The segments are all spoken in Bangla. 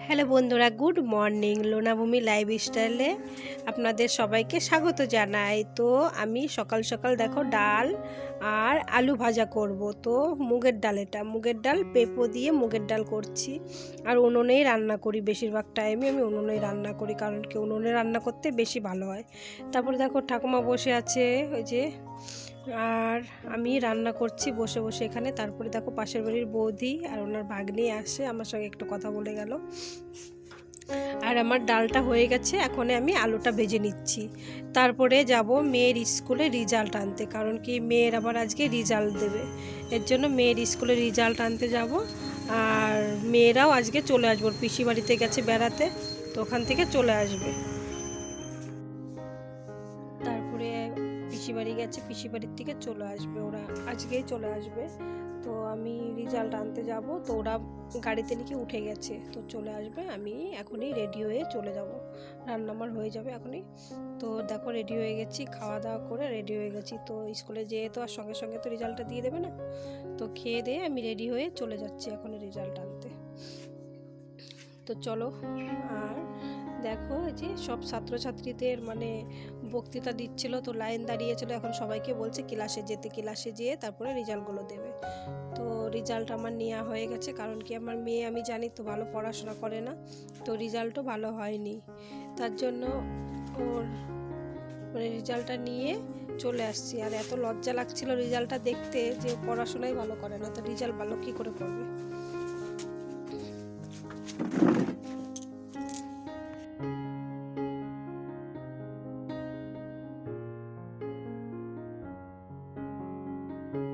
হ্যালো বন্ধুরা, গুড মর্নিং। লোনাভূমি লাইফস্টাইলে আপনাদের সবাইকে স্বাগত জানাই। তো আমি সকাল সকাল দেখো ডাল আর আলু ভাজা করব। তো মুগের ডাল পেঁপো দিয়ে মুগের ডাল করছি। আর উনুনেই রান্না করি, বেশিরভাগ টাইমে আমি উনুনেই রান্না করি, কারণ কি উনুনে রান্না করতে বেশি ভালো হয়। তারপরে দেখো ঠাকুমা বসে আছে ওই যে, আর আমি রান্না করছি বসে বসে এখানে। তারপরে দেখো পাশের বাড়ির বৌদি আর ওনার ভাগ্নি আসে, আমার সঙ্গে একটু কথা বলে গেল। আর আমার ডালটা হয়ে গেছে, এখন আমি আলুটা ভেজে নিচ্ছি। তারপরে যাব মেয়ের স্কুলে রেজাল্ট আনতে, কারণ কি মেয়ের আবার আজকে রেজাল্ট দেবে, এর জন্য মেয়ের স্কুলে রেজাল্ট আনতে যাব। আর মেয়েরাও আজকে চলে আসবে, পিসি বাড়িতে গেছে বেড়াতে, তো ওখান থেকে চলে আসবে। তারপরে পিসি বাড়ি গেছে, পিসি বাড়ির থেকে চলে আসবে, ওরা আজকেই চলে আসবে। তো আমি রেজাল্ট আনতে যাব, তো ওরা গাড়িতে লিখে উঠে গেছে, তো চলে আসবে। আমি এখনই রেডি হয়ে চলে যাব, রান্না আমার হয়ে যাবে এখনই। তো দেখো রেডি হয়ে গেছি, খাওয়া দাওয়া করে রেডি হয়ে গেছি। তো স্কুলে যেয়ে তো আর সঙ্গে সঙ্গে তো রেজাল্টটা দিয়ে দেবে না, তো খেয়ে দিয়ে আমি রেডি হয়ে চলে যাচ্ছি এখনই রেজাল্ট আনতে। তো চলো। আর দেখো যে সব ছাত্রছাত্রীদের মানে বক্তৃতা দিচ্ছিল, তো লাইন দাঁড়িয়েছিল, এখন সবাইকে বলছে ক্লাসে যেতে, ক্লাসে যেয়ে তারপরে রেজাল্টগুলো দেবে। তো রেজাল্ট আমার নেওয়া হয়ে গেছে, কারণ কি আমার মেয়ে আমি জানি তো ভালো পড়াশোনা করে না, তো রেজাল্টও ভালো হয়নি, তার জন্য ওর মানে রেজাল্টটা নিয়ে চলে আসছি। আর এত লজ্জা লাগছিল রেজাল্টটা দেখতে, যে পড়াশোনাই ভালো করে না, তো রেজাল্ট ভালো কী করে করবে।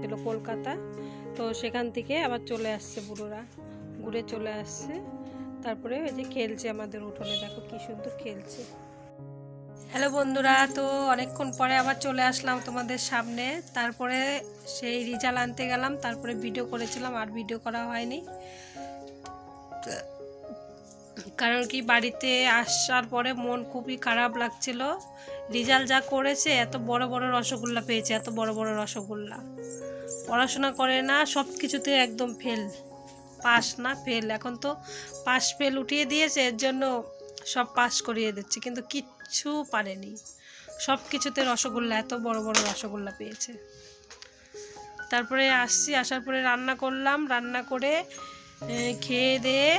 ছিল কলকাতা, তো সেখান থেকে আবার চলে আসছে বুড়োরা, ঘুরে চলে আসছে। তারপরে ওই যে খেলছে আমাদের উঠোনে, দেখো কি সুন্দর খেলছে। হ্যালো বন্ধুরা, তো অনেকক্ষণ পরে আবার চলে আসলাম তোমাদের সামনে। তারপরে সেই রেজাল্ট আনতে গেলাম, তারপরে ভিডিও করেছিলাম, আর ভিডিও করা হয়নি, কারণ কি বাড়িতে আসার পরে মন খুবই খারাপ লাগছিল। রেজাল্ট যা করেছে, এত বড় বড় রসগোল্লা পেয়েছে, এত বড় বড় রসগোল্লা। পড়াশোনা করে না, সব কিছুতে একদম ফেল, পাস না ফেল। এখন তো পাস ফেল উঠিয়ে দিয়েছে, এর জন্য সব পাস করিয়ে দিচ্ছে, কিন্তু কিচ্ছু পারেনি, সব কিছুতে রসগোল্লা, এত বড় বড় রসগোল্লা পেয়েছে। তারপরে আসছি, আসার পরে রান্না করলাম, রান্না করে খেয়ে দিয়ে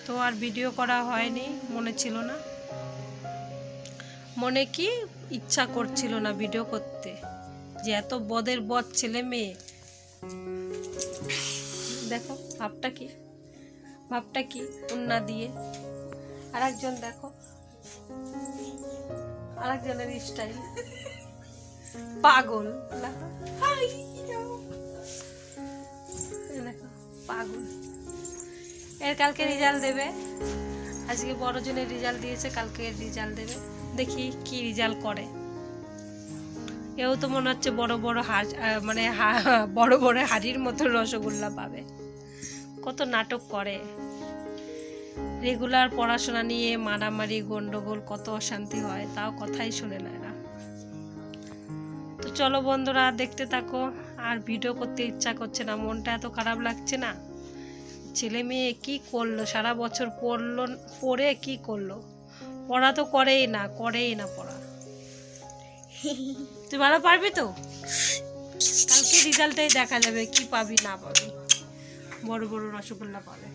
তো আর ভিডিও করা হয়নি, মনে ছিল না, মনে কি ইচ্ছা করছিল না ভিডিও করতে, যে এত বদের বদ ছেলে মেয়ে। দেখো ভাবটা কি উন্না দিয়ে, আর একজন দেখো, আর একজনের স্টাইল পাগল, পাগল। এর কালকে রেজাল্ট দেবে, আজকে বড়জনের রেজাল্ট দিয়েছে, কালকে রেজাল্ট দেবে, দেখি কি রেজাল্ট করে। এও তো মনে হচ্ছে বড় বড় মানে বড় বড় হাড়ির মতো রসগোল্লা পাবে। কত নাটক করে, রেগুলার পড়াশোনা নিয়ে মারামারি গন্ডগোল, কত অশান্তি হয়, তাও কথাই শুনে নেয় না। তো চলো বন্ধুরা, দেখতে থাকো। আর ভিডিও করতে ইচ্ছা করছে না, মনটা এত খারাপ লাগছে না। ছেলে মেয়ে কি করলো, সারা বছর পড়ে কি করলো, পড়া তো করেই না পড়া। তুই ভালো পারবি তো, কালকে রেজাল্টটাই দেখা যাবে কি পাবি না পাবি। বড় বড় রসগোল্লা পাবে।